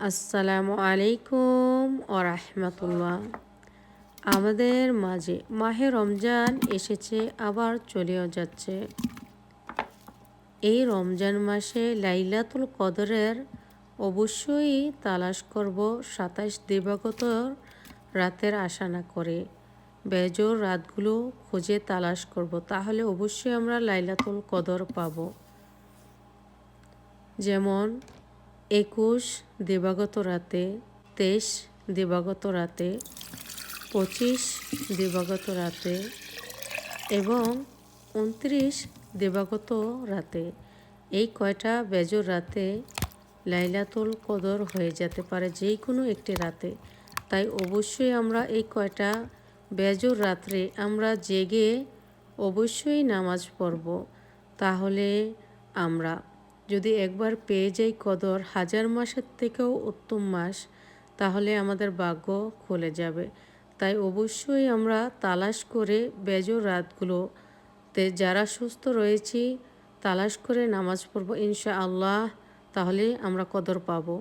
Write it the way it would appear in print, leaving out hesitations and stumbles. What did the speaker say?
আসসালামু আলাইকুম রাহমাতুল্লাহ। আমাদের মাঝে মাহে রমজান এসেছে, আবার চলেও যাচ্ছে। এই রমজান মাসে লাইলাতুল কদরের অবশ্যই তালাশ করব। 27 দিবাগত রাতের আশা না করে বেজোর রাতগুলো খুঁজে তালাশ করব, তাহলে অবশ্যই আমরা লাইলাতুল কদর পাব। যেমন 21 দিবাগত রাতে, 23 দিবাগত রাতে, 25 দিবাগত রাতে এবং 29 দিবাগত রাতে। এই কয়টা বেজোর রাতে লাইলাতুল কদর হয়ে যেতে পারে, যে কোনো একটি রাতে। তাই অবশ্যই আমরা এই কয়টা বেজোর রাত্রে আমরা জেগে অবশ্যই নামাজ পড়ব। তাহলে আমরা যদি একবার পেয়ে যাই কদর, 1000 মাসের থেকেও উত্তম মাস, তাহলে আমাদের ভাগ্য খুলে যাবে। তাই অবশ্যই আমরা তালাশ করে বেজোর রাতগুলোতে যারা সুস্থ রয়েছি তালাশ করে নামাজ পড়ব ইনশাআল্লাহ, তাহলে আমরা কদর পাবো।